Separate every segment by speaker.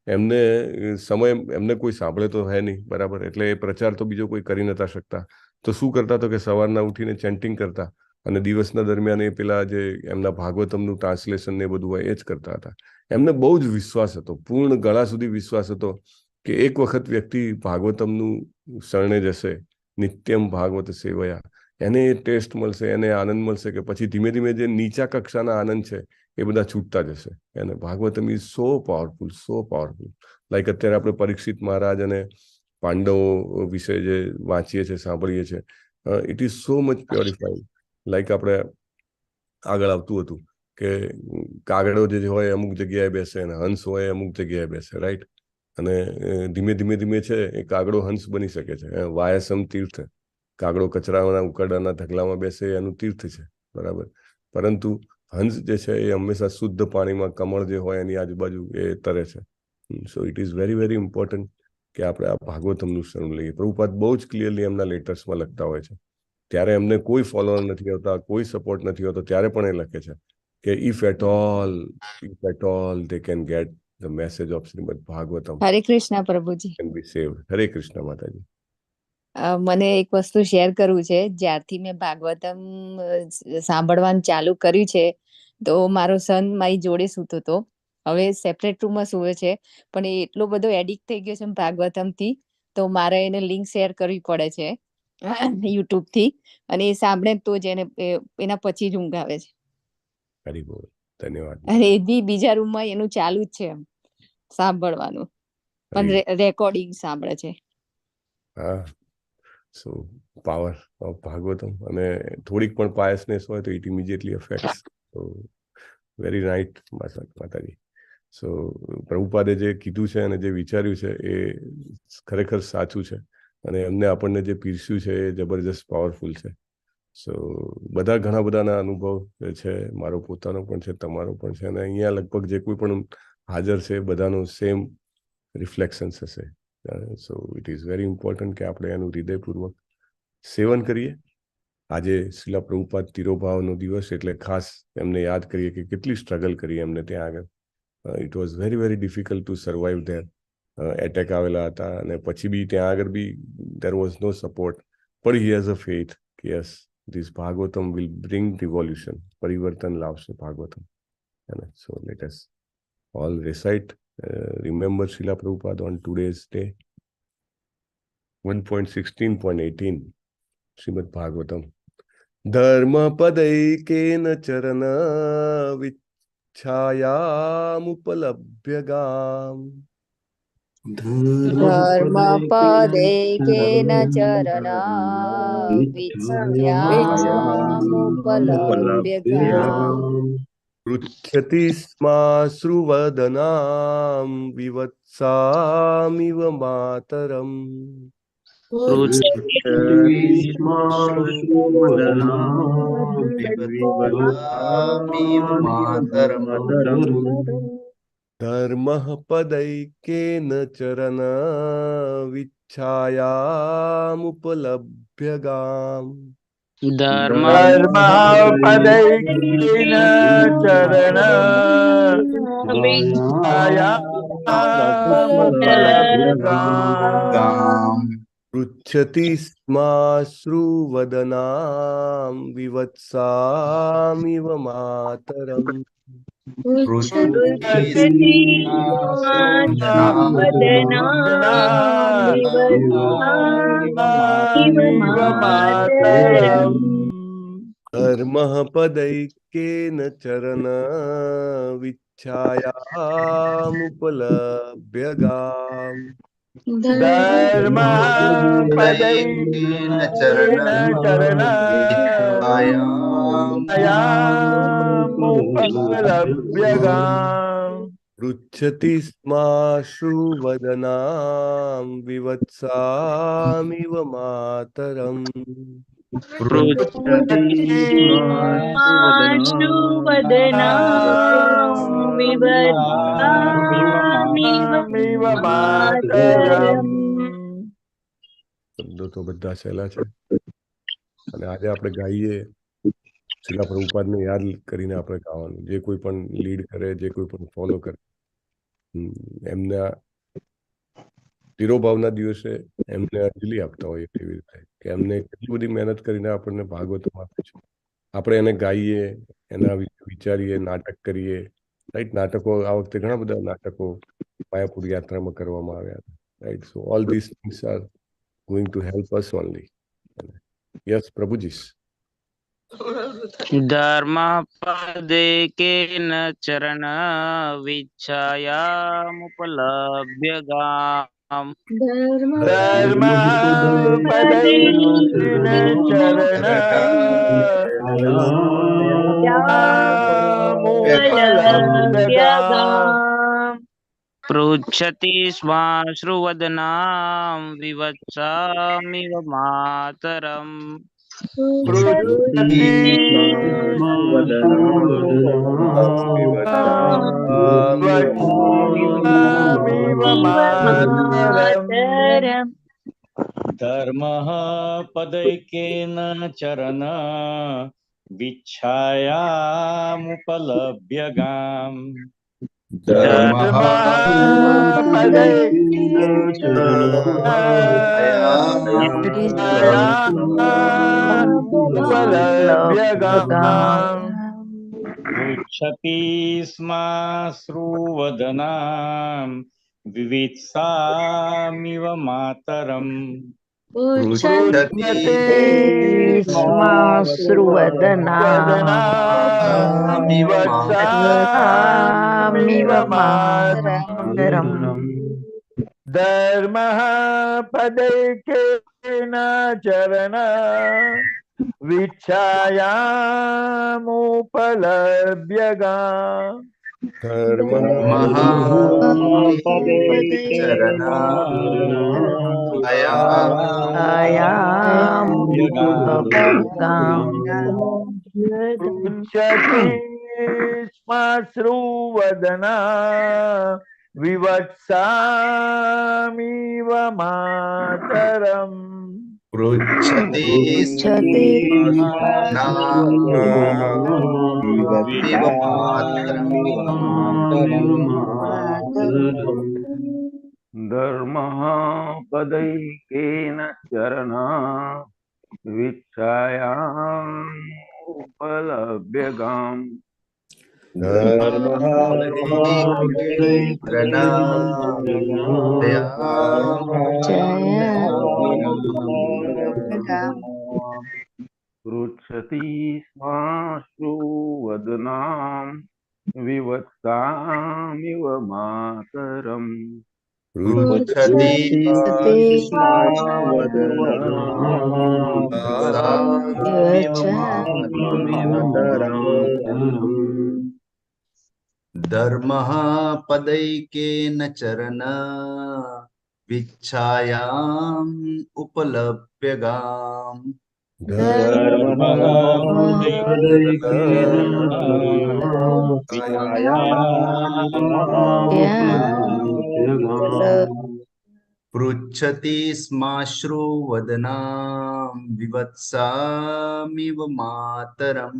Speaker 1: એમને સમય એમને કોઈ સાંભળે તો હે નહીં, બરાબર, એટલે એ પ્રચાર તો બીજો કોઈ કરી નતા શકતા. તો શું કરતા તો કે સવારના ઉઠીને ચેન્ટિંગ કરતા અને દિવસના દરમિયાન એ પેલા જે એમના ભાગવતમનું ટ્રાન્સલેશન ને એ બધું હોય એ જ કરતા હતા. એમને બહુ જ વિશ્વાસ હતો, પૂર્ણ ગળા સુધી વિશ્વાસ હતો કે એક વખત વ્યક્તિ ભાગવતમનું શરણે જશે, નિત્યમ ભાગવત સેવયા, એને એ ટેસ્ટ મળશે, એને આનંદ મળશે કે પછી ધીમે ધીમે જે નીચા કક્ષાના આનંદ છે એ બધા છૂટતા જશે. એને Bhagavatam is so powerful, so powerful. Like અત્યારે આપણે પરીક્ષિત મહારાજ અને પાંડવો વિશે જે વાંચીએ છીએ, સાંભળીએ છીએ, it is so much purified. Like આપણે આગળ આવતું હતું કે કાગડો જે હોય અમુક જગ્યાએ બેસે અને હંસ હોય અમુક જગ્યાએ બેસે, રાઈટ. અને ધીમે ધીમે ધીમે છે એ કાગડો હંસ બની શકે છે. વાયસમ તીર્થ, કાગડો કચરાના ઉકરડાના ઢગલામાં બેસે એનું તીર્થ છે, બરાબર. પરંતુ હંસ જે છે એ હંમેશા શુદ્ધ પાણીમાં કમળ જે હોય એની આજુબાજુ એ તરે છે. So it is very very important કે આપણે આ ભાગવતમનું શરણ લઈએ. પ્રભુપાદ બહુ જ ક્લિયરલી એમના લેટર્સમાં લખતા હોય છે. ત્યારે એમને કોઈ ફોલોઅર નથી હોતા, કોઈ સપોર્ટ નથી હોતો, ત્યારે પણ એ લખે છે કે if at all they can get the message of Shrimad Bhagavatam,
Speaker 2: Hare Krishna પ્રભુજી.
Speaker 1: Can be saved. Hare Krishna માતાજી.
Speaker 2: મને એક વસ્તુ શેર કરવું છે. જ્યારથી મેં ભાગવતમ સાંભળવાનું ચાલુ કર્યું છે તો મારો સન મારી જોડે સૂતો હતો. હવે સેપરેટ રૂમમાં સૂવે છે, પણ એ એટલો બધો એડિક્ટ થઈ ગયો છે ભાગવતમ થી, તો મારે એને લિંક શેર કરવી પડે છે યુટ્યુબ થી, અને એ સાંભળે તો જ એના પછી જ ઊંઘ આવે છે.
Speaker 1: હરી બોલ, ધન્યવાદ.
Speaker 2: અને એ બી બીજા રૂમમાં એનું ચાલુ જ છે સાંભળવાનું, પણ રેકોર્ડિંગ સાંભળે છે.
Speaker 1: હા, સો પાવર ઓફ ભાગવતમ. અને થોડીક પણ પાયસનેસ હોય તો ઇટ ઇમિડિયેટલી અફેક્ટ્સ. તો વેરી રાઇટ માતાજી. સો પ્રભુપાદે જે કીધું છે અને જે વિચાર્યું છે એ ખરેખર સાચું છે, અને એમને આપણને જે પીરસ્યું છે એ જબરજસ્ત પાવરફુલ છે. સો બધા ઘણા બધાના અનુભવ છે, મારો પોતાનો પણ છે, તમારો પણ છે, અને અહીંયા લગભગ જે કોઈ પણ હાજર છે બધાનો સેમ રિફ્લેક્શન્સ હશે. સો ઇટ ઇઝ વેરી ઇમ્પોર્ટન્ટ કે આપણે એનું હૃદયપૂર્વક સેવન કરીએ. આજે શિલા પ્રભુપાદ તિરોભાવનો દિવસ એટલે ખાસ એમને યાદ કરીએ કે કેટલી સ્ટ્રગલ કરી એમને ત્યાં આગળ. It was very very difficult to survive there. Attack આવેલા હતા અને પછી બી ત્યાં આગળ બી દેર વોઝ નો સપોર્ટ, પણ હી હેઝ અ ફેથ કે yes this Bhagavatam will bring revolution, પરિવર્તન લાવશે Bhagavatam. So let us all recite, remember Srila Prabhupada on today's day. 1.16.18 Srimad Bhagavatam. Dharma padaikeन charana vichhayamupalabhyagam.
Speaker 2: धर्म पदैकेन चरणा विच्छायामुपलभ्यगाम्
Speaker 1: पृच्छति स्माश्रुवदनां विवत्सामिव मातरम्. धर्मः पदैकेन चरण विच्छायामुपलभ्यगाम्.
Speaker 3: धर्मपदैकेन चरण विच्छायामुपलभ्यगाम्
Speaker 1: पृच्छति स्माश्रुवदनां विवत्सामिव मातरम्. धर्मः पदैकेन चरण विच्छायामुपलभ्यगाम्.
Speaker 3: धर्मपदैकेन चरण विच्छायामुपलभ्यगाम्
Speaker 1: पृच्छति स्माश्रुवदनां विवत्सामिव मातरम्. શબ્દો તો બધા સહેલા છે, અને આજે આપણે ગાઈએ શિલા પ્રભુપાદને યાદ કરીને આપણે ગાવાનું. જે કોઈ પણ લીડ કરે, જે કોઈ પણ ફોલો કરે, એમના તિરોભાવના દિવસે એમને અંજલિ આપતા હોઈએ કેવી રીતે કે એમને કેટલી બધી મહેનત કરીને આપણને ભાગવતમ આપે છે. આપણે એને ગાઈએ, એના વિશે વિચારીએ, નાટક કરીએ. રાઈટ, નાટકો આ વખતે ઘણા બધા નાટકો માયાપુર યાત્રામાં કરવામાં આવ્યા હતા. Right, so all this things are going to help us only. Yes પ્રભુજી.
Speaker 4: ધર્મ પદે કેન ચરણ વિચ્છાયામુપલભ્ય ગામ
Speaker 3: ધર્મ પદૈકેન ચરણ વિચ્છાયામુપલભ્યગામ
Speaker 4: પૃચ્છતિ શ્માશ્રુવદનાં વિવત્સામિવ માતરમ
Speaker 3: પૃચ્છતિ વત્સામિવ માતરમ
Speaker 5: ધર્મઃ પદૈકેન ચરણ વિચ્છાયામુપલભ્ય ગામ
Speaker 3: ધર્મઃ પદૈકેન
Speaker 5: પૃચ્છતિ સ્માશ્રુવદનાં વિવિત્સામિવ માતરમ
Speaker 3: પૃચ્છતિ
Speaker 6: શ્માશ્રુવદનામિવ
Speaker 3: વત્સામિવ માતરમ ધર્મઃ પદૈકેન ચરણ વિચ્છાયામુપલભ્યગામ પૃચ્છતિ શ્માશ્રુવદના વિવત્સામિવ માતરમ
Speaker 6: પૃચ્છતિ
Speaker 7: ધર્મઃ પદૈકેન ચરણ વિચ્છાયામુપલભ્ય ગામ પૃચ્છતિ શ્માશ્રુવદનાં વિવત્સામિવ માતરમ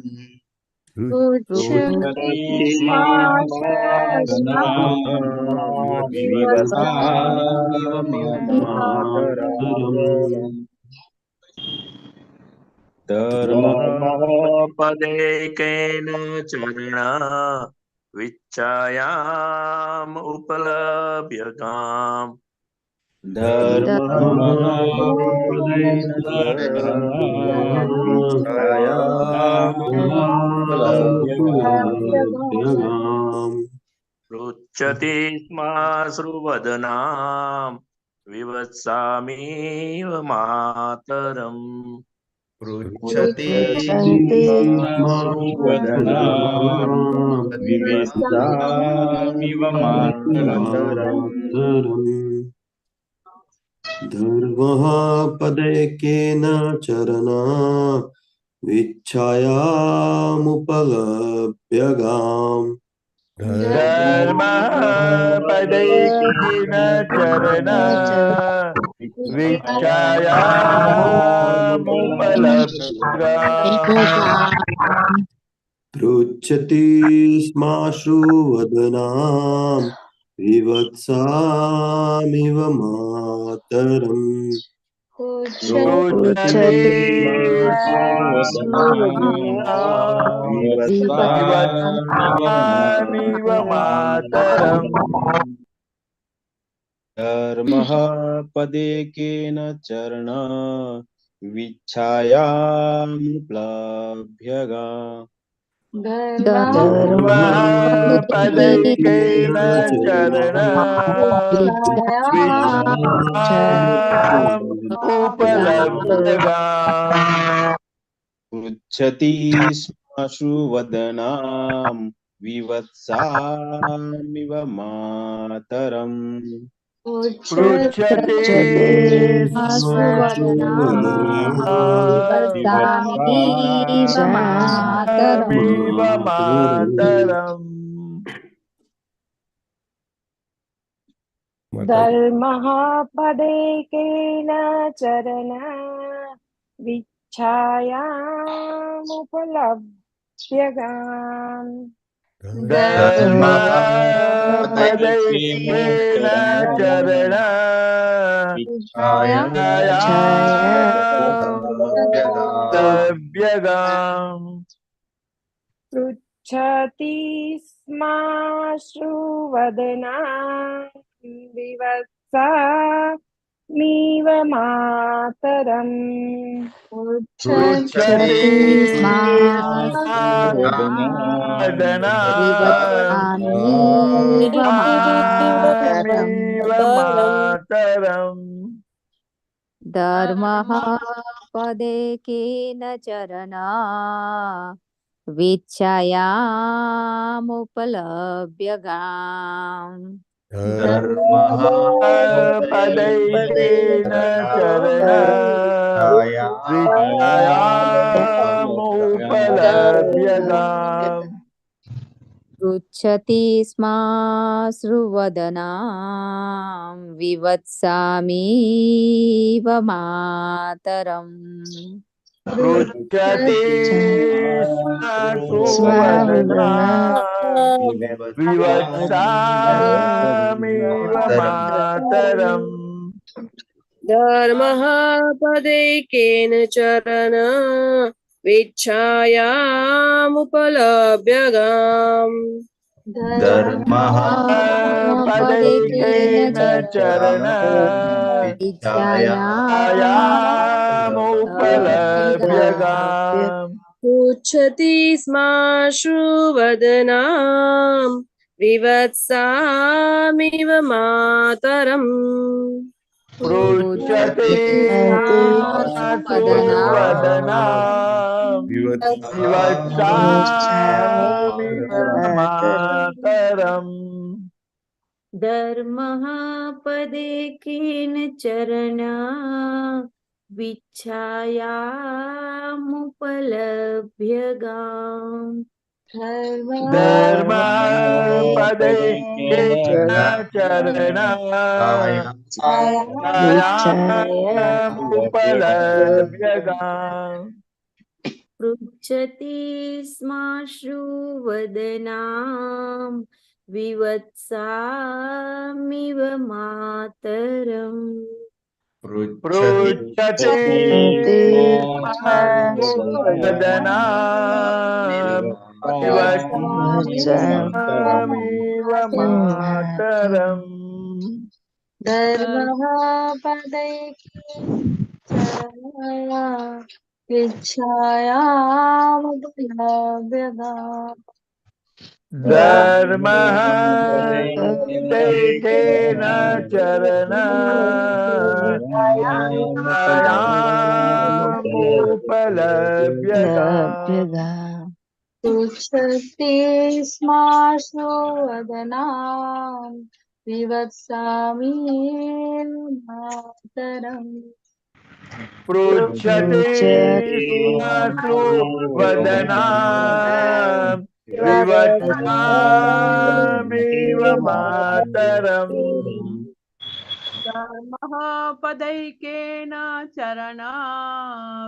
Speaker 6: પૃચ્છતિ ધર્મઃ પદૈકેન ચરણ વિચ્છાયામુપલભ્ય ગામ પૃચ્છતિ શ્માશ્રુવદનાં વિવત્સામિવ માતરમ
Speaker 8: પદૈકેન ચરણ વિચ્છાયામુપલભ્ય ગામ પૃચ્છતિ શ્માશ્રુવદનાં વિવત્સામિવ માતરમ
Speaker 6: પૃચ્છતિ
Speaker 5: વિવેશામિવ માતરમ
Speaker 9: ધર્મઃ પદૈકેન ચરણ વિચ્છાયામુપલભ્ય ગામ
Speaker 3: ધર્મઃ પદૈકેન ચરણ વિચ્છાયામુપલભ્યગામ
Speaker 9: પૃચ્છતિ શ્માશ્રુવદનાં विवत्सामिव मातरम्
Speaker 3: पृच्छति विवत्सामिव मातरम्
Speaker 5: धर्मः पदेकेन चरण विच्छायामुपलभ्यगा
Speaker 3: धर्मः पदैकेन चरण विच्छायाम् उपलभ्यगा
Speaker 5: पृच्छति स्माशु वदनां विवत्सामिव मातरम्
Speaker 3: पृच्छति विवत्सामिव मातरम्
Speaker 10: धर्मः पदैकेन चरण विच्छायामुपलभ्यगाम्
Speaker 3: धर्मः पदैकेन चरण विच्छायामुपलभ्यगाम्
Speaker 10: पृच्छति स्माश्रुवदना विवत्सामिव मातरम्
Speaker 3: पृच्छति वदना विवत्सामिव मातरम्
Speaker 2: धर्मः पदेकेन चरणा विच्छायामुपलभ्यगाम्
Speaker 6: धर्मः
Speaker 3: पदैकेन चरण विच्छायामुपलभ्यगाम्
Speaker 2: पृच्छति स्माश्रुवदनां विवत्सामिव मातरम्
Speaker 3: पृच्छति सुवदना विवत्सामिव मातरम्
Speaker 10: धर्मः पदैकेन चरण विच्छायामुपलभ्यगाम्
Speaker 6: धर्मः
Speaker 3: पदैकेन चरण विच्छायामुपलभ्यगाम्
Speaker 10: पृच्छति स्माश्रुवदनां विवत्सामिव मातरम्
Speaker 3: पृच्छति सुवदना विवत्सामिव मातरम्
Speaker 10: धर्मः पदैकेन चरण विच्छायामुपलभ्यगाम्
Speaker 3: धर्मः पदैकेन चरण विच्छायामुपलभ्यगाम्
Speaker 10: पृच्छति स्माश्रुवदनां विवत्सामिव मातरम्
Speaker 3: पृच्छति वदना विवत्सामिव मातरम्
Speaker 10: धर्मः पदैकेन विच्छायामुपलभ्यगाम्
Speaker 3: धर्मः पदैकेन चरण विच्छायामुपलभ्यगाम्
Speaker 10: पृच्छति स्माश्रुवदनां विवत्सामिव मातरम्
Speaker 3: पृच्छति वदना विवत्सामिव मातरम्
Speaker 11: धर्मः पदैकेन चरणा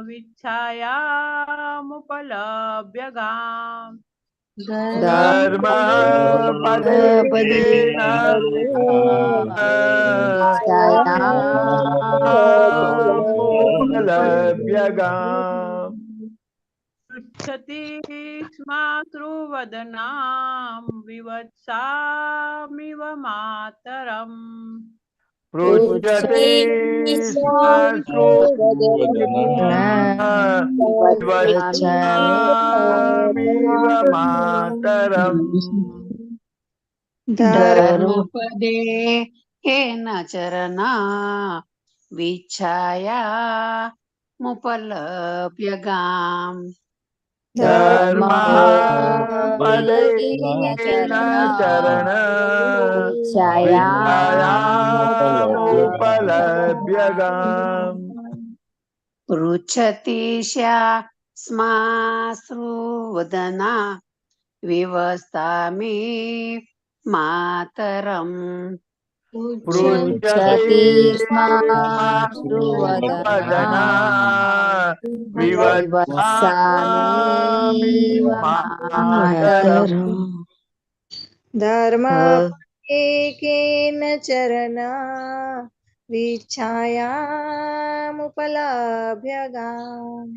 Speaker 11: विच्छायामुपलभ्यगाम्
Speaker 3: धर्म पदेन उपलभ्यगाम्
Speaker 11: पृच्छति श्माश्रुवदनां विवत्सामिव मातरम्
Speaker 3: पृच्छते श्मश्रुवदनामिव मातरम्
Speaker 12: धर्मपदे येन चरना विच्छाया मुपलभ्यगाम्
Speaker 3: धर्म पदेन चरण विच्छायामुपलभ्यगाम्
Speaker 12: पृच्छति श्माश्रुवदना विवस्तामि मातरम्
Speaker 3: पृच्छति श्माश्रुवदना विवत्सामि मातरम्
Speaker 13: धर्म एकेन चरना विच्छायामुपलभ्यगाम्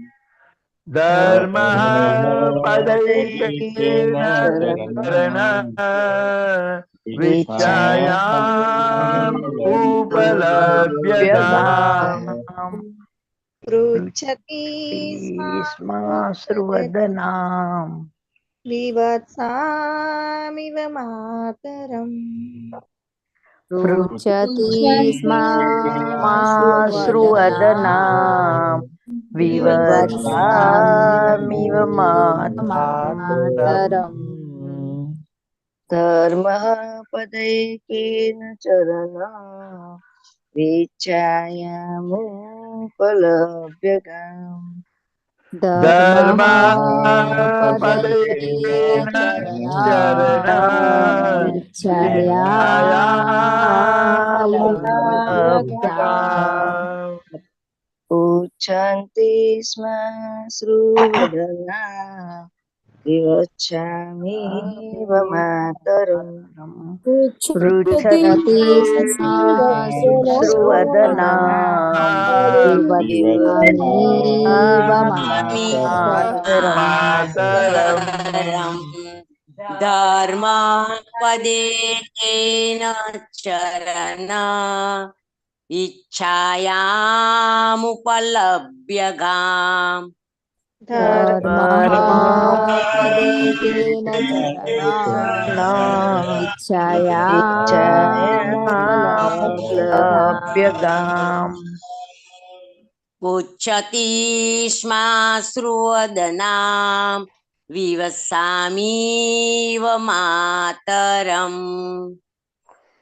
Speaker 3: धर्म पदैकेन चरण विच्छायामुपलभ्यगाम्
Speaker 13: पृच्छति
Speaker 3: श्माश्रुवदनाम्
Speaker 13: विवत्सामिव मातरम्
Speaker 3: पृच्छति श्माश्रुवदनाम् विवत्सामिव मातरम्
Speaker 14: धर्म पदैकेन चरना विच्छायामुपलभ्यगाम्
Speaker 3: धर्म पदैकेन चरण विच्छायामुपलभ्यगाम्
Speaker 14: उच्छन्ति स्म श्रुवदना विवच्छामिव मातरम्
Speaker 3: पृच्छति श्रुवदनाम् मातरम्
Speaker 12: धर्म पदेन चरना इच्छायामुपलभ्यगाम्
Speaker 2: धर्मपदेन चरणा इच्छायामुपलभ्यगाम्
Speaker 12: उच्यति श्माश्रुवदनां विवसामीव मातरम्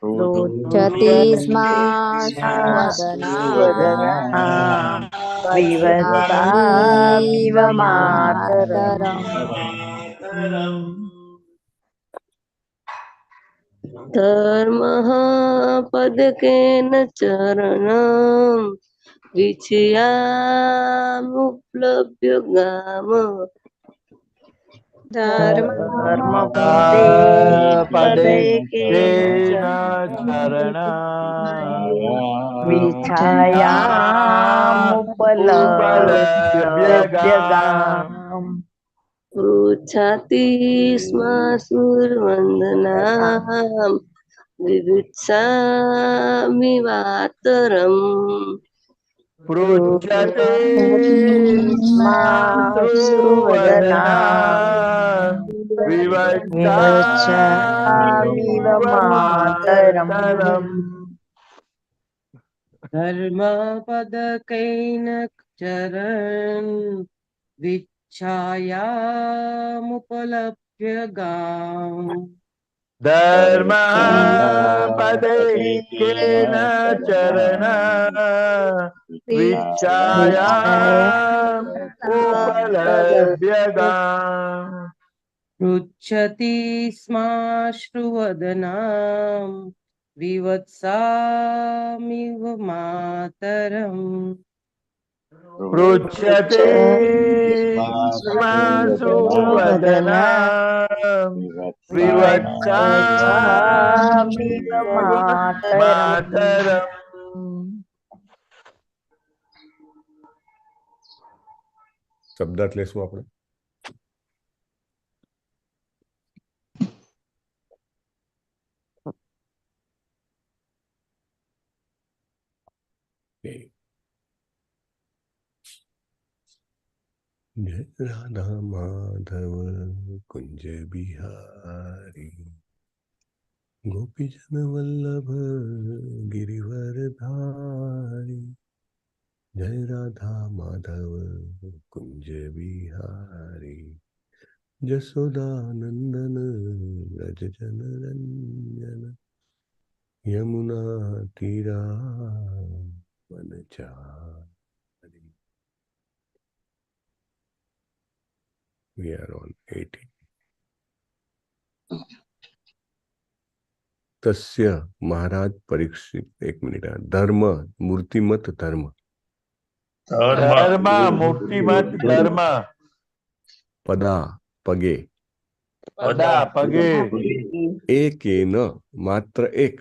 Speaker 2: रोचति श्माश्रुवदना विवसामिव मातरम्
Speaker 14: धर्मः पदकेन चरणं विच्छयामुपलभ्यगाम
Speaker 3: पदेन चरण विच्छायामुपलभ्यगाम्
Speaker 14: पृच्छति श्माश्रुवदनां विवत्सामि मातरम्
Speaker 3: पृच्छते श्माश्रुवदना विवत्सामिव मातरम्
Speaker 15: धर्मपदकेन चरन् विच्छायामुपलभ्यगाम्
Speaker 3: धर्म पदैकेन चरण विच्छायामुपलभ्यगाम्
Speaker 15: पृच्छति श्माश्रुवदनां विवत्सामिव मातरम्
Speaker 3: पृच्छति श्मश्रुवदनां विवक्षामिव मातरम्।
Speaker 1: શબ્દાર્થ લેશું આપણે. जय राधा माधव कुंज बिहारी गोपीजन वल्लभ गिरिवर धारी। जय राधा माधव कुंज बिहारी जसोदा नंदन व्रज जन रंजन यमुना तीरा वनचारी। We are on 18. तस्य महाराज परीक्षित, एक मिनिट, धर्म मूर्तिमत धर्म,
Speaker 3: धर्म मूर्तिमत धर्म,
Speaker 1: पदा पगे,
Speaker 3: पदा पगे,
Speaker 1: एकेन मात्र एक,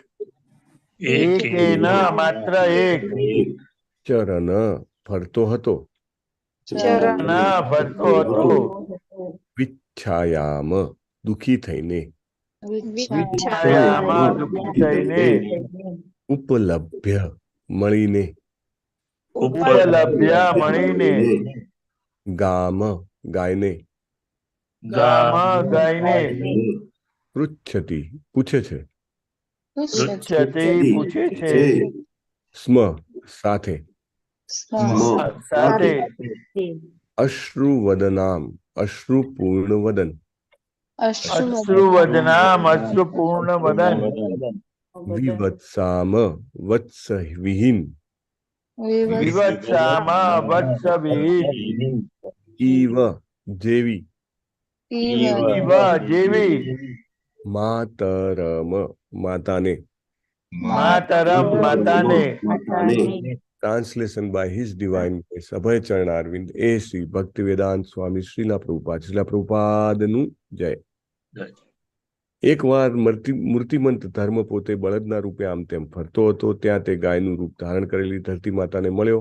Speaker 3: एकेन मात्र एक,
Speaker 1: चरण फरतो હતો,
Speaker 3: ચરણ ફરતો હતો,
Speaker 1: વિચ્છાયામ દુખી થઈને,
Speaker 3: વિચ્છાયામાં દુઃખી થઈને,
Speaker 1: ઉપલભ્ય મળીને,
Speaker 3: ઉપલભ્ય મળીને,
Speaker 1: ગામ ગાયને,
Speaker 3: ગામ ગાયને,
Speaker 1: પૃચ્છતિ પૂછે છે,
Speaker 3: પૃચ્છતિ પૂછે છે,
Speaker 1: સ્મ સાથે,
Speaker 3: સાથે,
Speaker 1: અશ્રુવદનામ અશ્રુપૂર્ણ વદન,
Speaker 3: અશ્રુવદનામ અશ્રુપૂર્ણ વદન,
Speaker 1: વિવત્સામ વત્સવિહીન,
Speaker 3: વિવત્સામા વત્સવિહીન,
Speaker 1: ઈવ જેવી,
Speaker 3: ઈવ જેવી,
Speaker 1: માતરમ માતાને.
Speaker 3: માતરમ માતાને.
Speaker 1: Translation by His Divine Grace અભય ચરણ અરવિંદ એ શ્રી ભક્તિવેદાંત સ્વામી શ્રીલા પ્રભુપાદનું જય. એકવાર મૂર્તિમંત ધર્મ પોતે બળદના રૂપે આમ તેમ ફરતો હતો. ત્યાં તે ગાયનું રૂપ ધારણ કરેલી ધરતી માતાને મળ્યો.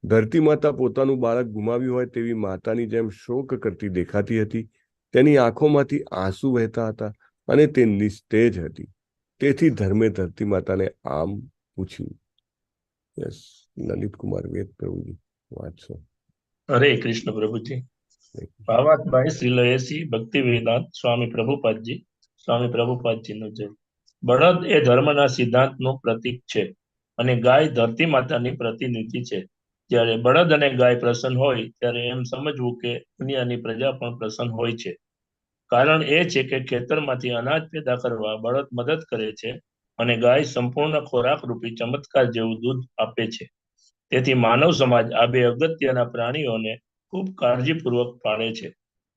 Speaker 1: ધરતી માતા પોતાનું બાળક ગુમાવ્યું હોય તેવી માતાની જેમ શોક કરતી દેખાતી હતી. તેની આંખોમાંથી આંસુ વહેતા હતા અને તે નિસ્તેજ હતી. તેથી ધર્મે ધરતી માતાને આમ પૂછ્યું. યસ, લલિત કુમાર વેદ પ્રભુજી વાંચો.
Speaker 8: હરે કૃષ્ણ પ્રભુજી. ભાવાત્માય શ્રી લયેશી ભક્તિ વેદાંત સ્વામી પ્રભુપાદજીનો જય. બળદ એ ધર્મના સિદ્ધાંતનું પ્રતીક છે અને ગાય ધરતી માતાની પ્રતિનિધિ છે. જ્યારે બળદ અને ગાય પ્રસન્ન હોય ત્યારે એમ સમજવું કે દુનિયાની પ્રજા પણ પ્રસન્ન હોય છે. કારણ એ છે કે ખેતરમાંથી અનાજ પેદા કરવા બળદ મદદ કરે છે અને ગાય સંપૂર્ણ ખોરાક રૂપી ચમત્કાર જેવું દૂધ આપે છે. તેથી માનવ સમાજ આ બે અગત્યના પ્રાણીઓને ખૂબ કાળજીપૂર્વક પાળે છે,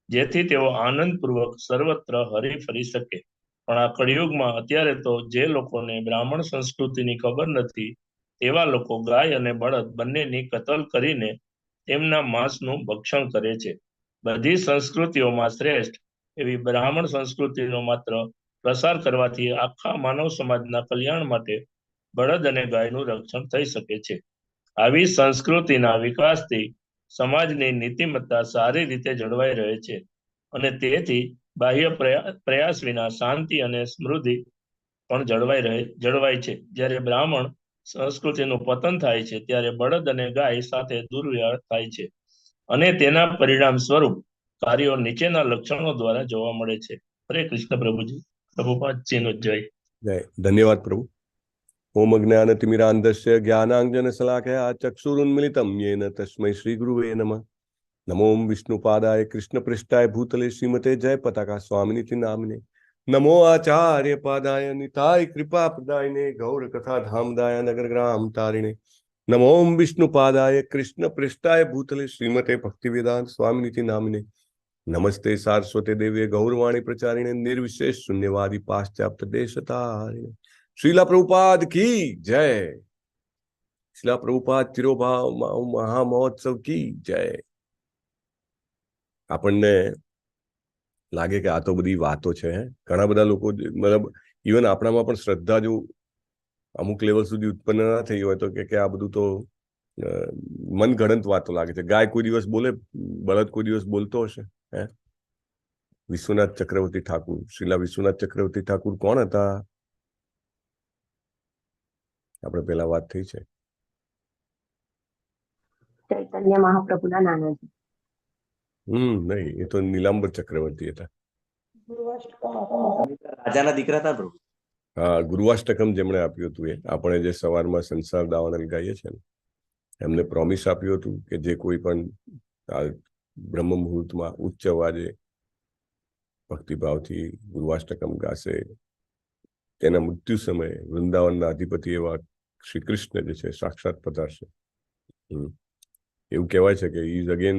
Speaker 8: જેથી તેઓ આનંદપૂર્વક સર્વત્ર હરી ફરી શકે. પણ આ કળિયુગમાં અત્યારે તો જે લોકોને બ્રાહ્મણ સંસ્કૃતિની ખબર નથી તેવા લોકો ગાય અને બળદ બંનેની કતલ કરીને તેમના માંસનું ભક્ષણ કરે છે. બધી સંસ્કૃતિઓમાં શ્રેષ્ઠ એવી બ્રાહ્મણ સંસ્કૃતિનો માત્ર પ્રસાર કરવાથી આખા માનવ સમાજના કલ્યાણ માટે બળદ અને ગાયનું રક્ષણ થઈ શકે છે. આવી સંસ્કૃતિના વિકાસથી સમાજની નીતિમત્તા સારી રીતે જળવાઈ રહે છે અને તેથી બાહ્ય પ્રયાસ વિના શાંતિ અને સમૃદ્ધિ પણ જળવાય છે. જ્યારે બ્રાહ્મણ સંસ્કૃતિનું પતન થાય છે ત્યારે બળદ અને ગાય સાથે દુર્વ્યવહાર થાય છે અને તેના પરિણામ સ્વરૂપ કાર્યો નીચેના લક્ષણો દ્વારા જોવા મળે છે. હરે કૃષ્ણ પ્રભુજી. પ્રભુપાદજીનો જય.
Speaker 1: જય. ધન્યવાદ પ્રભુ. ઓમ જ્ઞાનતિમિરાંધસ્ય જ્ઞાનાંજનશલાકયા ચક્ષુરુન્મિલિतं येन તસ્मै શ્રી ગુરુવે નમઃ. નમો વિષ્ણુપાદાય કૃષ્ણપૃષ્ઠાય ભૂતલે શ્રીમતે જય પતાકા સ્વામિનિતિ નામિને. નમો આચાર્ય પાદાય નિતાય કૃપા પ્રદાયને ગૌર કથા ધામદાય નગર ગ્રામ તારિણે. નમો વિષ્ણુપાદાય કૃષ્ણપૃષ્ઠાય ભૂતલે શ્રીમતે ભક્તિવેદાંત સ્વામિનિતિ નામિને. નમસ્તે સારસ્વતે દેવીએ ગૌરવાણી પ્રચારિણે નિર્વિશેષ શૂન્યવાદી પાશ્ચાત્ય દેશતારિણે. શ્રીલા પ્રભુપાદ કી જય. શિલા પ્રભુપાદ ચિરોભાવ મહામહોત્સવ કી જય. આપણને લાગે કે આ તો બધી વાતો છે. ઘણા બધા લોકો મતલબ ઇવન આપણામાં પણ શ્રદ્ધા જો અમુક લેવલ સુધી ઉત્પન્ન ના થઈ હોય તો કે આ બધું તો મનગણંત વાતો લાગે છે. ગાય કોઈ દિવસ બોલે, બળદ કોઈ દિવસ બોલતો હશે? હે? વિશ્વનાથ ચક્રવર્તી ઠાકુર, શ્રીલા વિશ્વનાથ ચક્રવર્તી ઠાકુર કોણ હતા? આપણે પેલા વાત થઈ છે.
Speaker 16: ચૈતન્ય મહાપ્રભુના નાનાજી.
Speaker 1: નહીં, એ તો નીલાંબર ચક્રવર્તી હતા.
Speaker 6: રાજાના દીકરા હતા પ્રભુ.
Speaker 1: હા, ગુરુવાષ્ટકમ જેમણે આપ્યું હતું એ આપણે જે સવારમાં સંસાર દાવાનલ ગાઈએ છીએ ને, એમને પ્રોમિસ આપ્યું હતું કે જે કોઈ પણ બ્રહ્મ મુહૂર્તમાં ઉચ્ચ અવાજે ભક્તિભાવથી ગુરુવાષ્ટકમ ગાશે તેના મૃત્યુ સમયે વૃંદાવનના અધિપતિ એવા શ્રી કૃષ્ણ જે છે સાક્ષાત પધારશે. એવું કહેવાય છે કે ઇઝ અગેન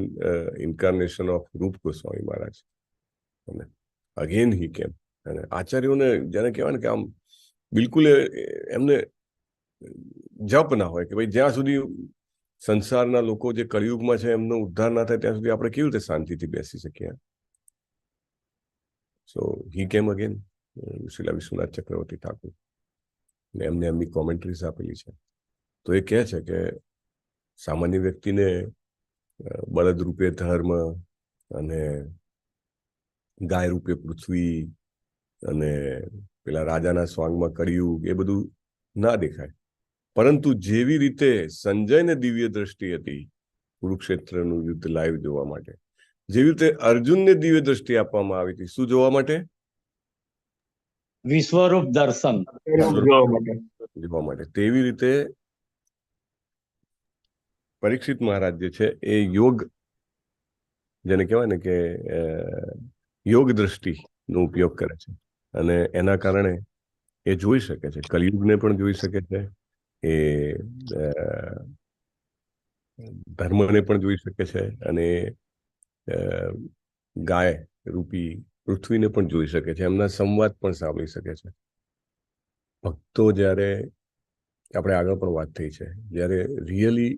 Speaker 1: ઇન્કાર્નેશન ઓફ રૂપ ગોસ્વામી મહારાજ. અને અગેન હી કેમ. અને આચાર્યોને જેને કહેવાય ને કે આમ બિલકુલ એમને જપ ના હોય કે ભાઈ જ્યાં સુધી સંસારના લોકો જે કળિયુગમાં છે એમનો ઉદ્ધાર ના થાય ત્યાં સુધી આપણે કેવી રીતે શાંતિથી બેસી શકીએ? સો હી કેમ અગેન, શ્રીલા વિશ્વનાથ ચક્રવર્તી ઠાકુર. ને એમને એમની કોમેન્ટ્રીઝ આપેલી છે. તો એ કહે છે કે સામાન્ય વ્યક્તિને બળદ રૂપે ધર્મ અને ગાય રૂપે પૃથ્વી અને પેલા રાજાના સ્વાંગમાં કળિયુગ એ બધું ના દેખાય. પરંતુ જેવી રીતે સંજયને દિવ્ય દ્રષ્ટિ હતી કુરુક્ષેત્રનું યુદ્ધ લાઈવ જોવા માટે, જેવી રીતે અર્જુનને દિવ્ય દ્રષ્ટિ આપવામાં આવી હતી શું જોવા માટે?
Speaker 6: વિશ્વરૂપ દર્શન
Speaker 1: જોવા માટે. તેવી રીતે પરીક્ષિત મહારાજ જે છે એ યોગ, જેને કહેવાય ને કે યોગ દ્રષ્ટિનો ઉપયોગ કરે છે અને એના કારણે એ જોઈ શકે છે, કલિયુગને પણ જોઈ શકે છે, એ ધર્મને પણ જોઈ શકે છે અને ગાય રૂપી પૃથ્વીને પણ જોઈ શકે છે. એમના સંવાદ પણ સાંભળી શકે છે. ભક્તો જ્યારે આપણે આગળ પણ વાત થઈ છે, જ્યારે રિયલી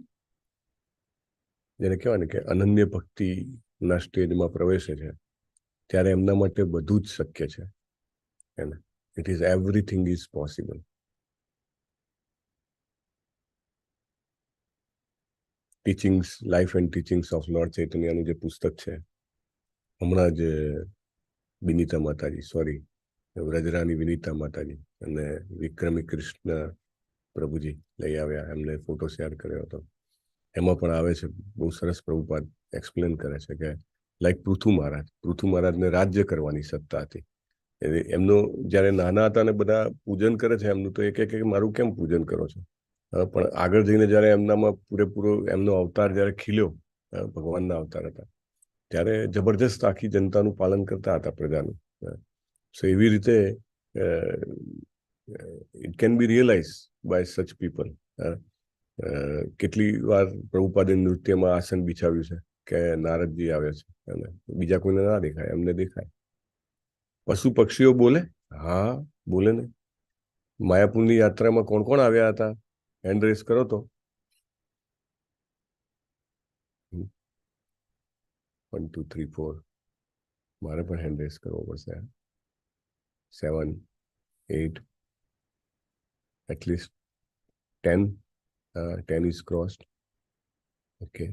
Speaker 1: જેને કહેવાય ને કે અનન્ય ભક્તિના સ્ટેજમાં પ્રવેશે છે ત્યારે એમના માટે બધું જ શક્ય છે. It is everything is possible. Teachings, life and teachings of lord ચૈતન્યનું જે પુસ્તક છે, હમણાં જ વિનીતા માતાજી, સોરી વ્રજરાની વિનીતા માતાજી અને વિક્રમી કૃષ્ણ પ્રભુજી લઈ આવ્યા, એમને ફોટો શેર કર્યો હતો. એમાં પણ આવે છે, બહુ સરસ પ્રભુપાદ એક્સપ્લેન કરે છે કે લાઈક પૃથુ મહારાજને રાજ્ય કરવાની સત્તા હતી. એમનો જ્યારે નાના હતા ને બધા પૂજન કરે છે એમનું, તો એ કહે કે મારું કેમ પૂજન કરો છો? પણ આગળ જઈને જ્યારે એમનામાં પૂરેપૂરો એમનો અવતાર જ્યારે ખીલ્યો, ભગવાનના અવતાર હતા, ત્યારે જબરજસ્ત આખી જનતાનું પાલન કરતા હતા, પ્રજાનું. સો એવી રીતે it can be realise by such people. કેટલી વાર પ્રભુપાદે નૃત્યમાં આસન બિછાવ્યું છે કે નારદજી આવે છે અને બીજા કોઈને ના દેખાય, એમને દેખાય. પશુ પક્ષીઓ બોલે? હા બોલે ને. માયાપુરની યાત્રામાં કોણ કોણ આવ્યા હતા? હેન્ડ રેસ કરો તો. 1 2 3 4 મારે પણ હેન્ડ રેસ કરવો પડશે. 7 8 એટલીસ્ટ 10 10 is crossed. ઓકે,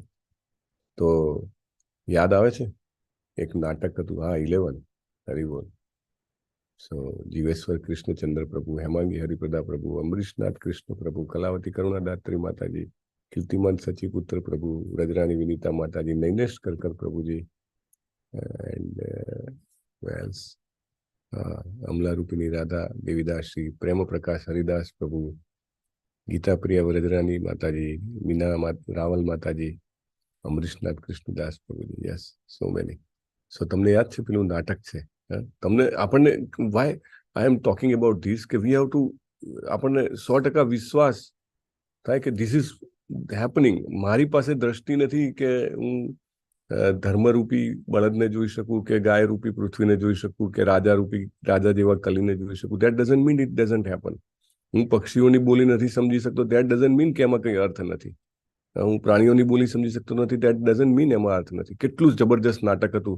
Speaker 1: તો યાદ આવે છે એક નાટક હતું, હા 11 હરિબોલ. સો જીવેશ્વર કૃષ્ણચંદ્ર પ્રભુ, હેમાંગી હરિપ્રદા પ્રભુ, અમરીશનાથ કૃષ્ણ પ્રભુ, કલાવતી કરુણાદાત્રી માતાજી, કીર્તિમાન સચીપુત્ર પ્રભુ, વ્રજરાની વિનીતા માતાજી, નૈનેશ કરકર પ્રભુજી, એન્ડ વેલ્સ અમલારૂપિની રાધા દેવીદાસ શ્રી, પ્રેમ પ્રકાશ હરિદાસ પ્રભુ, ગીતા પ્રિયા વ્રજરાની માતાજી, મીના રાવલ માતાજી, અમરીશનાથ કૃષ્ણદાસ પ્રભુજી. Yes, so many. સો તમને યાદ છે પેલું નાટક છે? તમને આપણને why I am talking about this કે વી હેવ ટુ, આપણને 100% વિશ્વાસ થાય કે ધીસ ઇઝ હેપનિંગ. મારી પાસે દ્રષ્ટિ નથી કે હું ધર્મરૂપી બળદને જોઈ શકું કે ગાય રૂપી પૃથ્વીને જોઈ શકું કે રાજા જેવા કલીને જોઈ શકું. That doesn't mean it doesn't happen. હું પક્ષીઓની બોલી નથી સમજી શકતો, ધેટ ડઝન્ટ મીન કે એમાં કંઈ અર્થ નથી. હું પ્રાણીઓની બોલી સમજી શકતો નથી, ધેટ ડઝન્ટ મીન એમાં અર્થ નથી. કેટલું જબરજસ્ત નાટક હતું.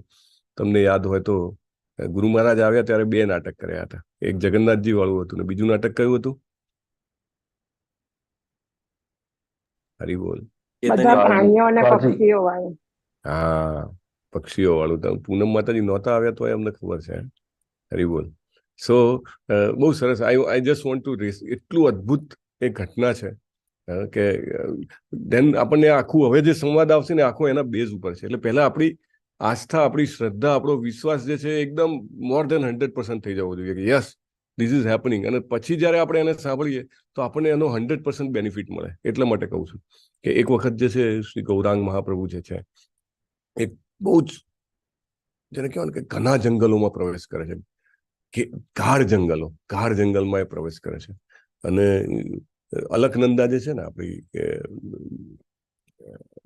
Speaker 1: તમને યાદ હોય તો ગુરુ મહારાજ આવ્યા ત્યારે 2 નાટક કર્યા હતા. એક જગન્નાથજી વાળું હતું ને બીજું નાટક કયું હતું? હરી બોલ.
Speaker 16: બધા પ્રાણીઓ અને પક્ષીઓ વાળું.
Speaker 1: હા, પક્ષીઓ વાળું. તો પૂનમ માતાજી નહોતા આવ્યા તો અમને ખબર છે. હરી બોલ. સો બહુ સરસ. I just want to race. એટલું અદ્ભુત એક ઘટના છે કે દેન આપણને આખું હવે જે સંવાદ આવશે ને આખો એના બેઝ ઉપર છે. એટલે પહેલા આપણી આસ્થા, આપણી શ્રદ્ધા, આપણો વિશ્વાસ જે છે એકદમ મોર દેન 100% થઈ જવો જોઈએ કે યસ ધીસ ઇઝ હેપનિંગ. અને પછી જ્યારે આપણે એને સાંભળીએ તો આપણને એનો 100% બેનિફિટ મળે. એટલા માટે કહું છું કે એક વખત જે છે શ્રી ગૌરાંગ મહાપ્રભુ જે છે એક બહુ જ જેને કહેવાય ને કે ઘણા જંગલોમાં પ્રવેશ કરે છે, કે ગાઢ જંગલમાં એ પ્રવેશ કરે છે. અને અલકનંદા જે છે ને આપણી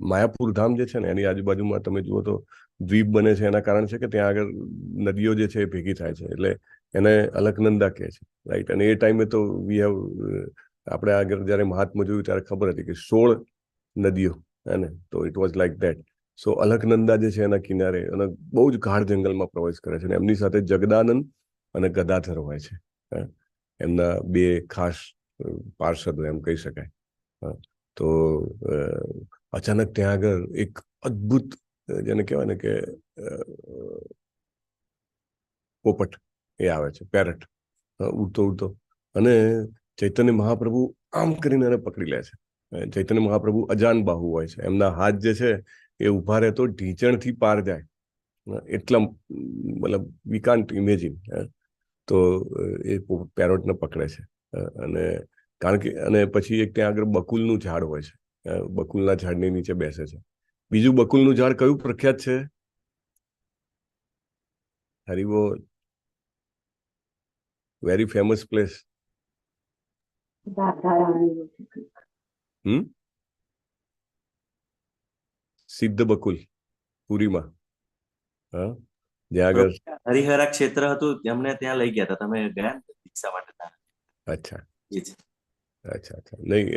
Speaker 1: માયાપુર ધામ જે છે ને એની આજુબાજુમાં તમે જુઓ તો દ્વીપ બને છે. એના કારણ છે કે ત્યાં આગળ નદીઓ જે છે એ ભેગી થાય છે, એટલે એને અલકનંદા કહે છે, રાઈટ. અને એ ટાઈમે તો આપણે આગળ જ્યારે મહાત્મા જોયું ત્યારે ખબર હતી કે 16 નદીઓ હે ને, તો ઇટ વોઝ લાઈક ધેટ. સો અલકનંદા જે છે એના કિનારે અને બહુ જ ગાઢ જંગલમાં પ્રવેશ કરે છે. અને એમની સાથે જગદાનંદ અને ગદાધર હોય છે. એમના 2 ખાસ પાર્ષદો એમ કહી શકાય. તો અચાનક ત્યાં આગળ એક અદ્ભુત જેને કહેવાય ને કે પોપટ એ આવે છે, પેરટ ઉડતો અને ચૈતન્ય મહાપ્રભુ આમ કરીને એને પકડી લે છે. ચૈતન્ય મહાપ્રભુ અજાન બાહુ હોય છે. એમના હાથ જે છે એ ઉભા રહે તો ઢીંચણથી પાર જાય એટલા, મતલબ વી કાન્ટ ઇમેજિન. તો એ પેરોટને પકડે છે અને કારણ કે અને પછી એક ત્યાં આગળ બકુલનું ઝાડ હોય છે. બકુલના ઝાડની નીચે બેસે છે. બીજું બકુલનું ઝાડ કયું પ્રખ્યાત છે? હરિબોલ. Very famous place. Siddha Bakul પુરીમાં. હા, જ્યાં આગળ
Speaker 6: હરિહરા ક્ષેત્ર હતું અમને ત્યાં લઈ ગયા હતા. તમે ગયા ને દીક્ષા માટે?
Speaker 1: અચ્છા અચ્છા. નહીં,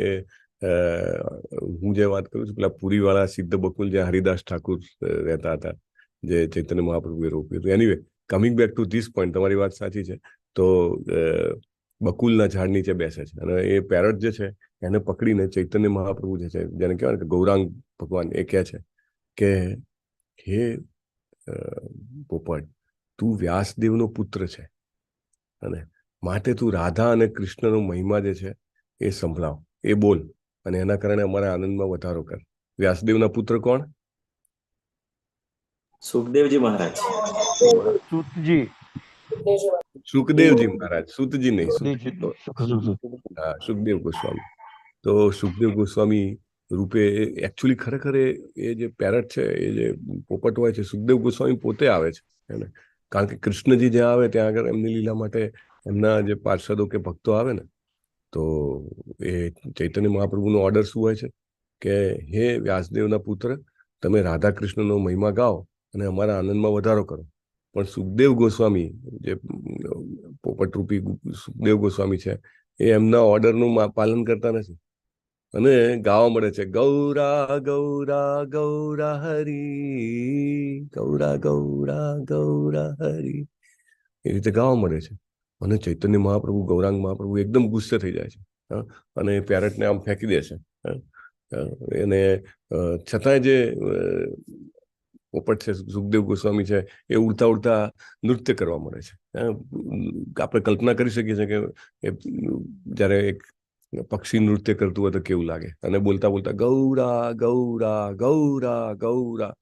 Speaker 1: હું જે વાત કરું છું પેલા પુરીવાળા સિદ્ધ બકુલ જ્યાં હરિદાસ ઠાકુર રહેતા હતા, જે ચૈતન્ય મહાપ્રભુએ રોપ્યું હતું. Anyway, coming back to this point, તમારી વાત સાચી છે. તો બકુલના ઝાડ નીચે બેસે છે અને એ પેરટ જે છે એને પકડીને ચૈતન્ય મહાપ્રભુ જે છે, જેને કહેવાય કે ગૌરાંગ ભગવાન, એ કહે છે કે હે પોપટ, તું વ્યાસદેવનો પુત્ર છે અને માટે તું રાધા અને કૃષ્ણનો મહિમા જે છે એ સંભળાવ, એ બોલ અને એના કારણે અમારા આનંદમાં વધારો કર. વ્યાસદેવના પુત્ર કોણ?
Speaker 6: સુખદેવજી મહારાજ.
Speaker 1: સુખદેવજી મહારાજ, સુતજી નહીં, સુખદેવ ગોસ્વામી. તો સુખદેવ ગોસ્વામી રૂપે એકચ્યુઅલી ખરેખર એ જે પેરટ છે, એ જે પોપટ હોય છે, સુખદેવ ગોસ્વામી પોતે આવે છે એને. કારણ કે કૃષ્ણજી જ્યાં આવે ત્યાં આગળ એમની લીલા માટે એમના જે પાર્ષદો કે ભક્તો આવે ને, તો એ ચૈતન્ય મહાપ્રભુનો ઓર્ડર શું હોય છે કે હે વ્યાસદેવના પુત્ર, તમે રાધા કૃષ્ણનો મહિમા ગાઓ અને અમારા આનંદમાં વધારો કરો. પણ સુખદેવ ગોસ્વામી, જે પોપટ રૂપી સુખદેવ ગોસ્વામી છે, એ એમના ઓર્ડરનું પાલન કરતા નથી અને ગાવા મળે છે ગૌરા ગૌરા ગૌરા હરી, ગૌરા ગૌરા ગૌરા હરી, એ રીતે ગાવા મળે છે. અને ચૈતન્ય મહાપ્રભુ, ગૌરાંગ મહાપ્રભુ એકદમ ગુસ્સે થઈ જાય છે અને પેરટને આમ ફેંકી દે છે. એને છતાંય જે પોપટ છે, સુખદેવ ગોસ્વામી છે, એ ઉડતા ઉડતા નૃત્ય કરવા મળે છે. આપણે કલ્પના કરી શકીએ છીએ કે જ્યારે એક પક્ષી નૃત્ય કરતું હોય તો કેવું લાગે. અને બોલતા બોલતા ગૌરા ગૌરા ગૌરા ગૌરા,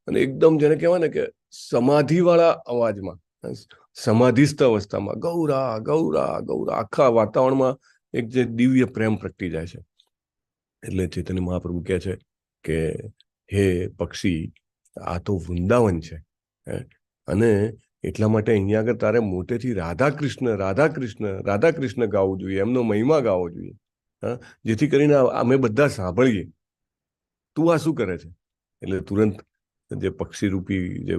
Speaker 1: અને એકદમ જેને કહેવાય ને કે સમાધિવાળા અવાજમાં, સમાધિસ્થ અવસ્થામાં ગૌરા ગૌરા ગૌરા, આખા વાતાવરણમાં એક જે દિવ્ય પ્રેમ પ્રગટી જાય છે. એટલે ચૈતન્ય મહાપ્રભુ કહે છે કે હે પક્ષી, આ તો વૃંદાવન છે અને એટલા માટે અહીંયા આગળ તારે મોટેથી રાધા કૃષ્ણ રાધા કૃષ્ણ રાધા કૃષ્ણ ગાવું જોઈએ, એમનો મહિમા ગાવો જોઈએ, જેથી કરીને અમે બધા સાંભળીએ. તું આ શું કરે છે? એટલે તુરંત જે પક્ષી રૂપી, જે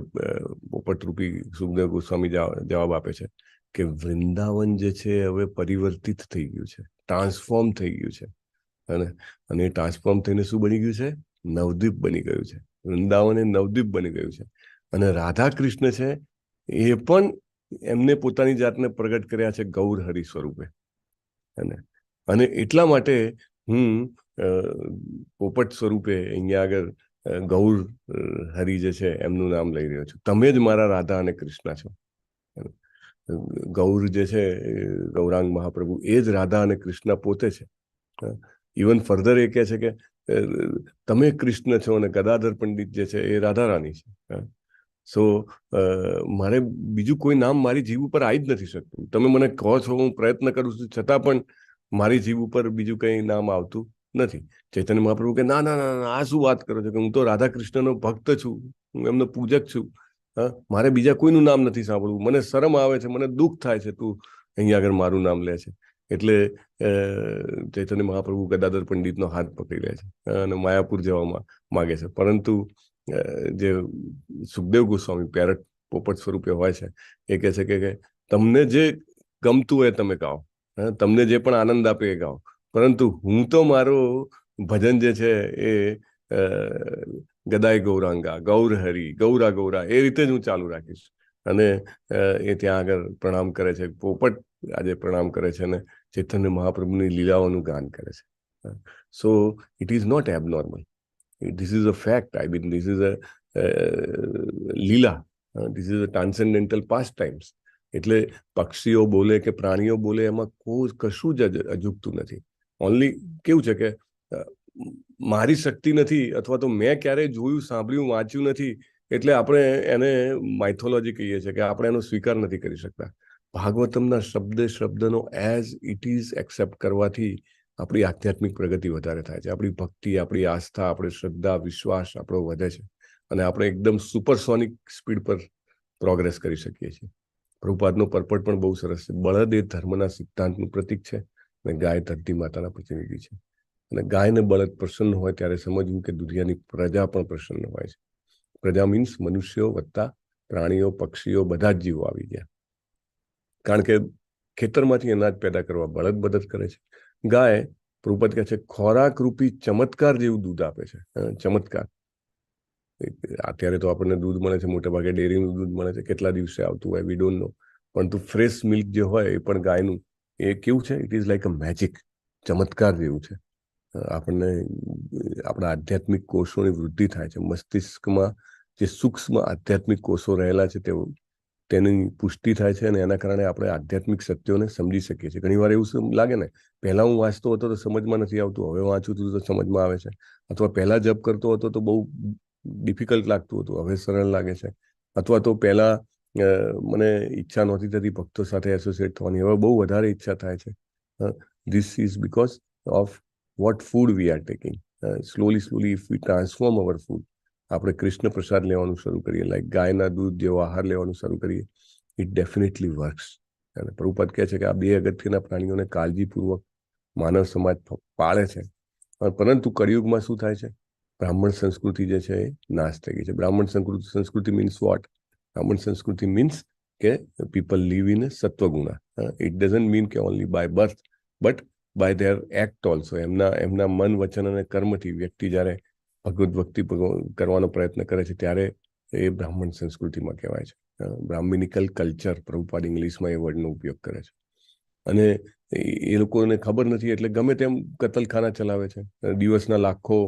Speaker 1: પોપટ રૂપી સુખદેવ ગોસ્વામી જવાબ આપે છે કે વૃંદાવન જે છે હવે પરિવર્તિત થઈ ગયું છે, ટ્રાન્સફોર્મ થઈ ગયું છે. અને એ ટ્રાન્સફોર્મ થઈને શું બની ગયું છે? નવદ્વીપ બની ગયું છે. વૃંદાવન એ નવદ્વીપ બની ગયું છે. અને રાધા કૃષ્ણ છે એ પણ એમને પોતાની જાતને પ્રગટ કર્યા છે ગૌર હરિ સ્વરૂપે. અને એટલા માટે હું પોપટ સ્વરૂપે અહીંયા આગળ ગૌર હરિ જે છે એમનું નામ લઈ રહ્યો છું. તમે જ મારા રાધા અને કૃષ્ણ છો. ગૌર જે છે ગૌરાંગ મહાપ્રભુ એ જ રાધા અને કૃષ્ણ પોતે છે. ઇવન ફર્ધર એ કહે છે કે તમે કૃષ્ણ છો અને ગદાધર પંડિત જે છે એ રાધા રાની છે. સો મારે બીજું કોઈ નામ મારી જીભ ઉપર આવી જ નથી શકતું. તમે મને કહો છો, હું પ્રયત્ન કરું છું, છતાં પણ મારી જીભ ઉપર બીજું કંઈ નામ આવતું નથી. ચૈતન્ય મહાપ્રભુ કે ના ના ના, આ શું વાત કરો છો કે હું તો રાધા કૃષ્ણનો ભક્ત છું, હું એમનો પૂજક છું. મારે બીજા કોઈનું નામ નથી સાંભળવું. મને શરમ આવે છે, મને દુઃખ થાય છે તું અહીંયા આગળ મારું નામ લે છે. એટલે ચૈતન્ય મહાપ્રભુ ગદાધર પંડિતનો હાથ પકડી લે છે અને માયાપુર જવામાં માગે છે. પરંતુ જે સુખદેવ ગોસ્વામી પેરટ પોપટ સ્વરૂપે હોય છે એ કહે છે કે તમને જે ગમતું હોય તમે ગાઓ, તમને જે પણ આનંદ આપે એ ગાઓ, પરંતુ હું તો મારો ભજન જે છે એ ગદાય ગૌરાંગા, ગૌર હરિ, ગૌરા ગૌરા એ રીતે જ હું ચાલુ રાખીશ. અને એ ત્યાં આગળ પ્રણામ કરે છે. પોપટ આજે પ્રણામ કરે છે અને ચૈતન્ય મહાપ્રભુની લીલાઓનું ગાન કરે છે. So it is not abnormal. This is a fact. I mean, this is a લીલા. This is a transcendental pastimes. એટલે પક્ષીઓ બોલે કે પ્રાણીઓ બોલે એમાં કશું જ અજુગતું નથી. ઓનલી કેવું છે કે મારી શક્તિ નથી અથવા તો મેં ક્યારેય જોયું, સાંભળ્યું, વાંચ્યું નથી એટલે આપણે એને માઇથોલોજી કહીએ છીએ કે આપણે એનો સ્વીકાર નથી કરી શકતા. ભાગવતમના શબ્દનો એઝ ઇટ ઇઝ એક્સેપ્ટ કરવાથી આપણી આધ્યાત્મિક પ્રગતિ વધારે થાય છે. આપણી ભક્તિ, આપણી આસ્થા, આપણી શ્રદ્ધા, વિશ્વાસ આપણો વધે છે અને આપણે એકદમ સુપરસોનિક સ્પીડ પર પ્રોગ્રેસ કરી શકીએ છીએ. પ્રભુપાદનો પર્પટ પણ બહુ સરસ છે. બળદ એ ધર્મના સિદ્ધાંતનું પ્રતીક છે અને ગાય ધરતી માતાના પ્રતિનિધિ છે. અને ગાય ને બળદ પ્રસન્ન હોય ત્યારે સમજવું કે દુનિયાની પ્રજા પણ પ્રસન્ન હોય છે. પ્રજા મીન્સ મનુષ્યો વત્તા પ્રાણીઓ, પક્ષીઓ, બધા જ જીવો આવી ગયા. કારણ કે ખેતરમાંથી અનાજ પેદા કરવા બળદ મદદ કરે છે. ગાય પ્રભુપાદ કહે છે ખોરાક રૂપી ચમત્કાર જેવું દૂધ આપે છે. ચમત્કાર. અત્યારે તો આપણને દૂધ મળે છે, મોટા ભાગે ડેરીનું દૂધ મળે છે, કેટલા દિવસે આવતું હોય વી ડોન્ટ નો. પરંતુ ફ્રેશ મિલ્ક જે હોય એ પણ ગાયનું એ કેવું છે? It is like a magic. ચમત્કાર જેવું છે. આપણને આપણા આધ્યાત્મિક કોષોની વૃદ્ધિ થાય છે. મસ્તિષ્કમાં જે સૂક્ષ્મ આધ્યાત્મિક કોષો રહેલા છે તેની પુષ્ટિ થાય છે અને એના કારણે આપણે આધ્યાત્મિક સત્યોને સમજી શકીએ છીએ. ઘણી વાર એવું લાગે ને, પહેલા હું વાંચતો હતો તો સમજમાં નથી આવતું, હવે વાંચું છું તો સમજમાં આવે છે. અથવા પહેલા જપ કરતો હતો તો બહુ ડિફિકલ્ટ લાગતું હતું, હવે સરળ લાગે છે. અથવા તો પહેલા મને ઈચ્છા નહોતી થતી ભક્તો સાથે એસોસિએટ થવાની, હવે બહુ વધારે ઈચ્છા થાય છે. This is because of what food we are taking. Slowly if V transform our food, આપણે કૃષ્ણ પ્રસાદ લેવાનું શરૂ કરીએ, લાઈક ગાયના દૂધ જેવો આહાર લેવાનું શરૂ કરીએ, ઇટ ડેફિનેટલી વર્ક્સ. અને પ્રભુપાદ કહે છે કે આ બે અગત્યના પ્રાણીઓને કાળજીપૂર્વક માનવ સમાજ પાળે છે. પરંતુ કળિયુગમાં શું થાય છે? બ્રાહ્મણ સંસ્કૃતિ જે છે એ નાશ થઈ ગઈ છે. બ્રાહ્મણ સંસ્કૃતિ મીન્સ વોટ? બ્રાહ્મણ સંસ્કૃતિ મીન્સ કે પીપલ લીવ ઇન સત્વગુણા. ઇટ ડઝન્ટ મીન કે only by birth but by their act also. એમના મન, વચન અને કર્મથી વ્યક્તિ જ્યારે ભગવદ ભક્તિ કરવાનો પ્રયત્ન કરે છે ત્યારે એ બ્રાહ્મણ સંસ્કૃતિમાં કહેવાય છે. બ્રાહ્મણિકલ કલ્ચર, પ્રભુપાદ ઇંગ્લિશમાં એ વર્ડનો ઉપયોગ કરે છે. અને એ લોકોને ખબર નથી એટલે ગમે તેમ કતલખાના ચલાવે છે. દિવસના લાખો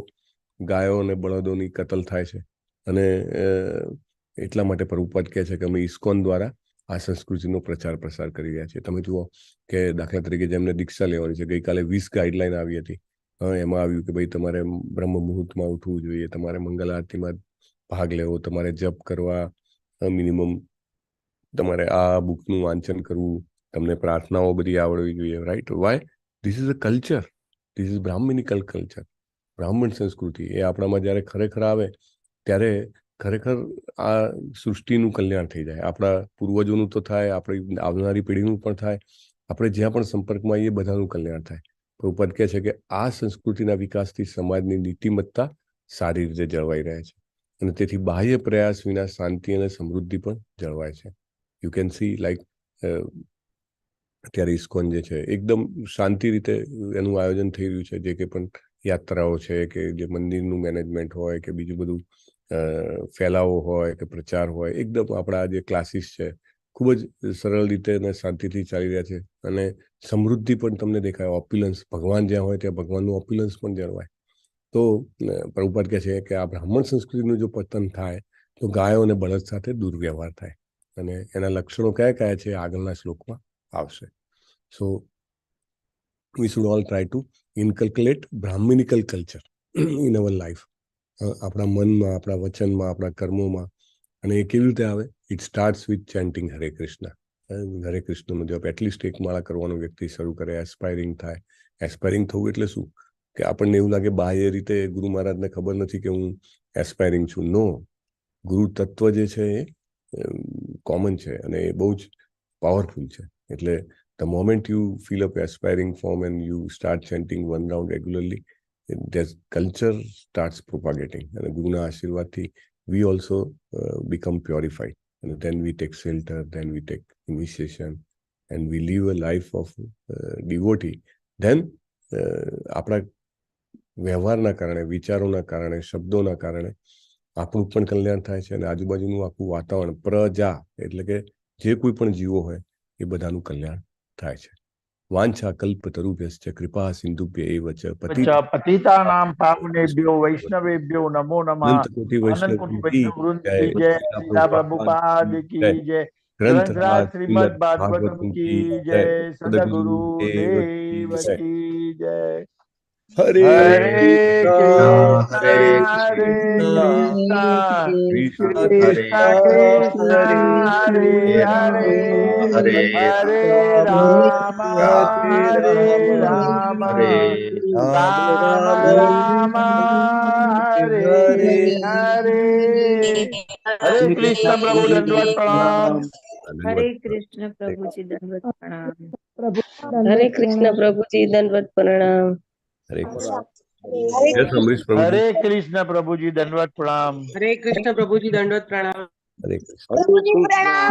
Speaker 1: ગાયો અને બળદોની કતલ થાય છે. અને એટલા માટે પ્રભુપાદ કહે છે કે અમે ઇસ્કોન દ્વારા આ સંસ્કૃતિનો પ્રચાર પ્રસાર કરી રહ્યા છીએ. તમે જુઓ કે દાખલા તરીકે જેમને દીક્ષા લેવાની છે, ગઈકાલે 20 ગાઈડલાઈન આવી હતી. એમાં આવ્યું કે ભાઈ તમારે બ્રહ્મ મુહૂર્તમાં ઉઠવું જોઈએ, તમારે મંગલ આરતીમાં ભાગ લેવો, તમારે જપ કરવા મિનિમમ, તમારે આ બુકનું વાંચન કરવું, તમને પ્રાર્થનાઓ બધી આવડવી જોઈએ. Right? Why? This is a culture. This is brahmanical culture. બ્રાહ્મણ સંસ્કૃતિ એ આપણામાં જ્યારે ખરેખર આવે ત્યારે ખરેખર આ સૃષ્ટિનું કલ્યાણ થઈ જાય. આપણા પૂર્વજોનું તો થાય, આપણી આવનારી પેઢીનું પણ થાય, આપણે જ્યાં પણ સંપર્કમાં આવીએ બધાનું કલ્યાણ થાય. પ્રભુપાદ કહે છે કે આ સંસ્કૃતિના વિકાસથી સમાજની નીતિમત્તા સારી રીતે જળવાઈ રહે છે અને તેથી બાહ્ય પ્રયાસ વિના શાંતિ અને સમૃદ્ધિ પણ જળવાય છે. યુ કેન સી લાઈક અત્યારે ઇસ્કોન જે છે એકદમ શાંતિ રીતે એનું આયોજન થઈ રહ્યું છે. જે કે પણ યાત્રાઓ છે કે જે મંદિરનું મેનેજમેન્ટ હોય કે બીજું બધું ફેલાવો હોય કે પ્રચાર હોય, એકદમ આપણા જે ક્લાસીસ છે ખૂબ જ સરળ રીતે અને શાંતિથી ચાલી રહ્યા છે. અને સમૃદ્ધિ પણ તમને દેખાય, ઓપ્યુલન્સ, ભગવાન જ્યાં હોય ત્યાં ભગવાનનું ઓપ્યુલન્સ પણ જળવાય. તો પ્રભુપાદ કહે છે કે આ બ્રાહ્મણ સંસ્કૃતિનું જો પતન થાય તો ગાયો અને બળદ સાથે દુર્વ્યવહાર થાય. અને એના લક્ષણો કયા કયા છે આગળના શ્લોકમાં આવશે. સો we should all try to inculcate brahminical culture in our life. આપણા મનમાં, આપણા વચનમાં, આપણા કર્મોમાં. અને એ કેવી રીતે આવે? ઇટ સ્ટાર્ટ્સ વિથ ચેન્ટિંગ હરે કૃષ્ણ. હરે કૃષ્ણનો જપ એટલીસ્ટ એક માળા કરવાનો વ્યક્તિ શરૂ કરે, એસ્પાયરિંગ થાય. એસ્પાયરિંગ થવું એટલે શું? કે આપણને એવું લાગે બાહ્ય રીતે ગુરુ મહારાજને ખબર નથી કે હું એસ્પાયરિંગ છું. નો, ગુરુ તત્વ જે છે એ કોમન છે અને એ બહુ જ પાવરફુલ છે. એટલે the moment you fill up aspiring form and you start chanting one round regularly, their culture starts propagating. And Guru's Ashirvadthi, we also become purified. And then we take shelter, then we take initiation, and we live a life of devotee. Then આપણા વ્યવહારના કારણે, વિચારોના કારણે, શબ્દોના કારણે આપણું પણ કલ્યાણ થાય છે અને આજુબાજુનું આખું વાતાવરણ, પ્રજા એટલે કે જે કોઈ પણ જીવો હોય એ બધાનું કલ્યાણ થાય છે. વાંછા કલ્પતરુભ્યશ્ચ કૃપા સિંધુભ્ય એવ ચ
Speaker 3: પતિતાનાં પાવનેભ્યો વૈષ્ણવેભ્યો નમો નમઃ.
Speaker 1: અનંતકોટિ
Speaker 3: અનંત કોટી
Speaker 1: વૈષ્ણવ
Speaker 3: વૈષ્ણવ વૃંદ કી જય. શ્રીલા પ્રભુપાદ કી જય. ગ્રંથરાજ શ્રીમદ ભાગવતમ કી જય. સદગુરુ દેવ કી જય.
Speaker 1: હરે
Speaker 3: હરે
Speaker 1: કૃષ્ણ
Speaker 3: કૃષ્ણ
Speaker 1: હરે
Speaker 3: હરે કૃષ્ણ હરે હરે હરે રામ હરે રામ રામ રામ હરે હરે. હરે કૃષ્ણ પ્રભુ દંડવત પ્રણામ.
Speaker 2: હરે કૃષ્ણ પ્રભુજી દંડવત પ્રણામ.
Speaker 14: હરે કૃષ્ણ પ્રભુજી દંડવત પ્રણામ.
Speaker 1: હરે કૃષ્ણ. Yes, Amrish Prabhuji.
Speaker 3: હરે કૃષ્ણ પ્રભુજી દંડવત પ્રણામ.
Speaker 15: હરે કૃષ્ણ પ્રભુજી દંડવત પ્રણામ.
Speaker 1: હરે કૃષ્ણ.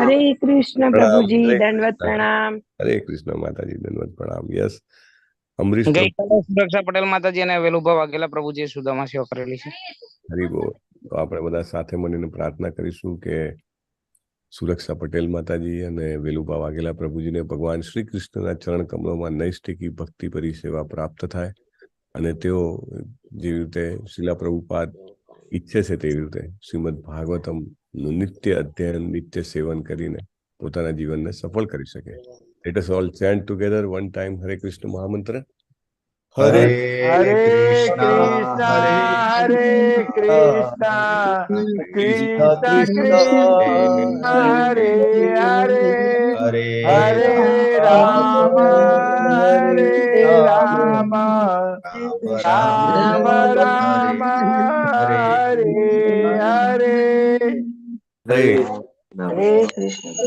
Speaker 16: હરે કૃષ્ણ પ્રભુજી
Speaker 1: હરે
Speaker 16: દંડવત
Speaker 1: કૃષ્ણ.
Speaker 16: પ્રણામ.
Speaker 1: હરે કૃષ્ણ માતાજી દંડવત પ્રણામ. યસ, અમરીશ પ્રભુ.
Speaker 4: ગઈકાલે સુરક્ષા પટેલ માતાજી અને વેલુભા વાઘેલા પ્રભુજીએ સુદામા સેવા કરેલી છે.
Speaker 1: હરી બોલ. તો આપણે બધા સાથે મળીને પ્રાર્થના કરીશું કે સુરક્ષા પટેલ માતાજી અને વેલુભા વાઘેલા પ્રભુજીને ભગવાન શ્રી કૃષ્ણના ચરણ કમળોમાં નૈષ્ઠિકી ભક્તિભરી સેવા પ્રાપ્ત થાય અને તેઓ જેવી રીતે શીલા પ્રભુપાદ ઈચ્છે છે તેવી રીતે શ્રીમદ ભાગવતમનું નિત્ય અધ્યયન, નિત્ય સેવન કરીને પોતાના જીવનને સફળ કરી શકે. Let us all chant together one time Hare Krishna મહામંત્ર.
Speaker 3: હરે કૃષ્ણ હરે કૃષ્ણ કૃષ્ણ કૃષ્ણ હરે હરે હરે રામ રામ રામ હરે હરે.
Speaker 1: હરે
Speaker 13: હરે કૃષ્ણ.